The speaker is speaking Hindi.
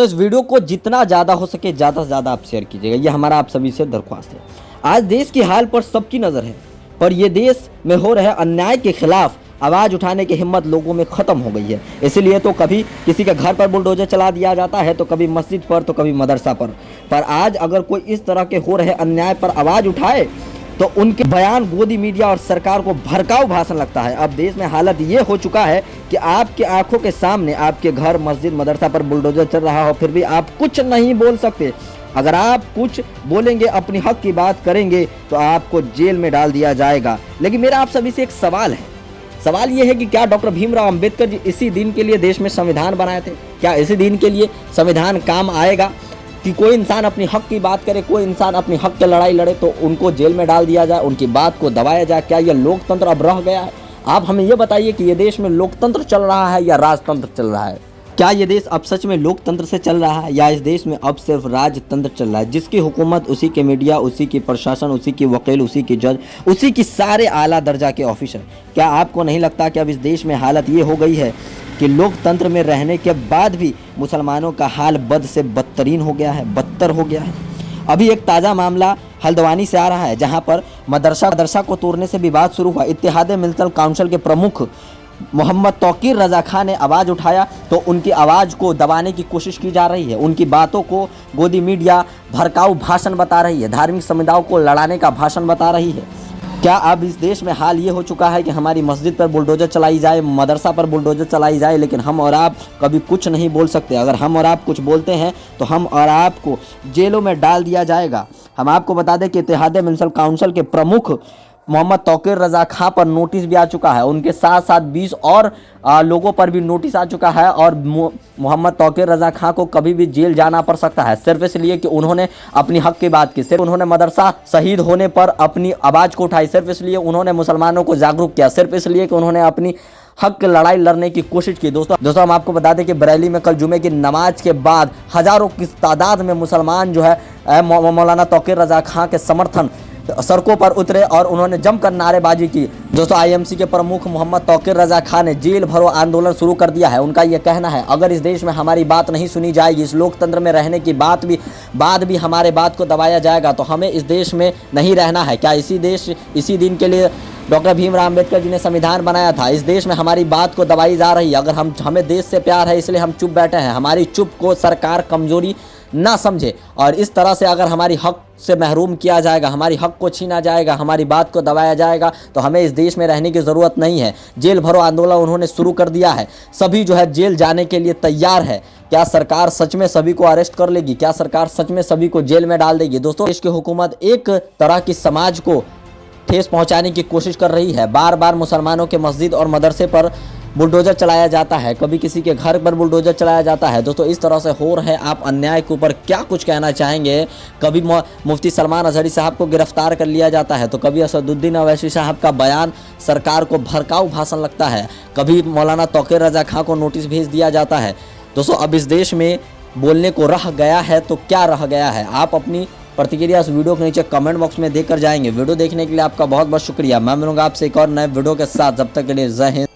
दोस्तों इस वीडियो को जितना ज़्यादा हो सके ज़्यादा से ज़्यादा आप शेयर कीजिएगा, ये हमारा आप सभी से दरख्वास्त है। आज देश की हाल पर सबकी नज़र है, पर ये देश में हो रहे अन्याय के खिलाफ आवाज़ उठाने की हिम्मत लोगों में ख़त्म हो गई है। इसीलिए तो कभी किसी के घर पर बुलडोजर चला दिया जाता है, तो कभी मस्जिद पर, तो कभी मदरसा पर आज अगर कोई इस तरह के हो रहे अन्याय पर आवाज़ उठाए तो उनके बयान गोदी मीडिया और सरकार को भड़काऊ भाषण लगता है। अब देश में हालत ये हो चुका है कि आपके आंखों के सामने आपके घर, मस्जिद, मदरसा पर बुलडोजर चल रहा हो, फिर भी आप कुछ नहीं बोल सकते। अगर आप कुछ बोलेंगे, अपनी हक की बात करेंगे, तो आपको जेल में डाल दिया जाएगा। लेकिन मेरा आप सभी से एक सवाल है, सवाल ये है कि क्या डॉक्टर भीमराव अंबेडकर जी इसी दिन के लिए देश में संविधान बनाए थे? क्या इसी दिन के लिए संविधान काम आएगा कि कोई इंसान अपनी हक की बात करे, कोई इंसान अपनी हक की लड़ाई लड़े तो उनको जेल में डाल दिया जाए, उनकी बात को दबाया जाए? क्या ये लोकतंत्र अब रह गया है? आप हमें ये बताइए कि ये देश में लोकतंत्र चल रहा है या राजतंत्र चल रहा है? क्या ये देश अब सच में लोकतंत्र से चल रहा है या इस देश में अब सिर्फ राजतंत्र चल रहा है, जिसकी हुकूमत उसी के मीडिया, उसी की प्रशासन, उसी की वकील, उसी की जज, उसी की सारे आला दर्जा के ऑफिसर? क्या आपको नहीं लगता कि अब इस देश में हालत ये हो गई है कि लोकतंत्र में रहने के बाद भी मुसलमानों का हाल बद से बदतरीन हो गया है, बदतर हो गया है? अभी एक ताज़ा मामला हल्द्वानी से आ रहा है, जहां पर मदरसा को तोड़ने से विवाद शुरू हुआ। इत्तेहाद मिल्लत काउंसिल के प्रमुख मोहम्मद तौकीर रज़ा खान ने आवाज़ उठाया तो उनकी आवाज़ को दबाने की कोशिश की जा रही है। उनकी बातों को गोदी मीडिया भड़काऊ भाषण बता रही है, धार्मिक समुदायों को लड़ाने का भाषण बता रही है। क्या अब इस देश में हाल ये हो चुका है कि हमारी मस्जिद पर बुलडोजर चलाई जाए, मदरसा पर बुलडोजर चलाई जाए, लेकिन हम और आप कभी कुछ नहीं बोल सकते? अगर हम और आप कुछ बोलते हैं तो हम और आपको जेलों में डाल दिया जाएगा। हम आपको बता दें कि इत्तेहाद मिल्लत काउंसिल के प्रमुख मोहम्मद तौकीर रज़ा खां पर नोटिस भी आ चुका है। उनके साथ साथ 20 और लोगों पर भी नोटिस आ चुका है और मोहम्मद तौकीर रज़ा खां को कभी भी जेल जाना पड़ सकता है, सिर्फ इसलिए कि उन्होंने अपनी हक की बात की, सिर्फ उन्होंने मदरसा शहीद होने पर अपनी आवाज़ को उठाई, सिर्फ इसलिए उन्होंने मुसलमानों को जागरूक किया, सिर्फ इसलिए कि उन्होंने अपनी हक की लड़ाई लड़ने की कोशिश की। दोस्तों हम आपको बता दें कि बरेली में कल जुमे की नमाज के बाद हज़ारों की तादाद में मुसलमान जो है मौलाना तौकीर रज़ा खां के समर्थन सड़कों पर उतरे और उन्होंने जमकर नारेबाजी की। दोस्तों आईएमसी के प्रमुख मोहम्मद तौकीर रज़ा खान ने जेल भरो आंदोलन शुरू कर दिया है। उनका यह कहना है, अगर इस देश में हमारी बात नहीं सुनी जाएगी, इस लोकतंत्र में रहने की बाद भी हमारे बात को दबाया जाएगा, तो हमें इस देश में नहीं रहना है। क्या इसी दिन के लिए डॉक्टर भीमराव अंबेडकर जी ने संविधान बनाया था? इस देश में हमारी बात को दबाई जा रही है। अगर हमें देश से प्यार है इसलिए हम चुप बैठे हैं। हमारी चुप को सरकार कमजोरी ना समझे और इस तरह से अगर हमारी हक से महरूम किया जाएगा, हमारी हक को छीना जाएगा, हमारी बात को दबाया जाएगा, तो हमें इस देश में रहने की ज़रूरत नहीं है। जेल भरो आंदोलन उन्होंने शुरू कर दिया है, सभी जो है जेल जाने के लिए तैयार है। क्या सरकार सच में सभी को अरेस्ट कर लेगी? क्या सरकार सच में सभी को जेल में डाल देगी? दोस्तों देश की हुकूमत एक तरह की समाज को ठेस पहुँचाने की कोशिश कर रही है। बार बार मुसलमानों के मस्जिद और मदरसे पर बुलडोजर चलाया जाता है, कभी किसी के घर पर बुलडोजर चलाया जाता है। दोस्तों इस तरह से हो रहे आप अन्याय के ऊपर क्या कुछ कहना चाहेंगे? कभी मुफ्ती सलमान अजहरी साहब को गिरफ्तार कर लिया जाता है, तो कभी असदुद्दीन अवैसी साहब का बयान सरकार को भड़काऊ भाषण लगता है, कभी मौलाना तौकीर रज़ा खां को नोटिस भेज दिया जाता है। दोस्तों अब इस देश में बोलने को रह गया है तो क्या रह गया है? आप अपनी प्रतिक्रिया इस वीडियो के नीचे कमेंट बॉक्स में देकर जाएंगे। वीडियो देखने के लिए आपका बहुत बहुत शुक्रिया। मैं मिलूंगा आपसे एक और नए वीडियो के साथ, जब तक के लिए जय हिंद।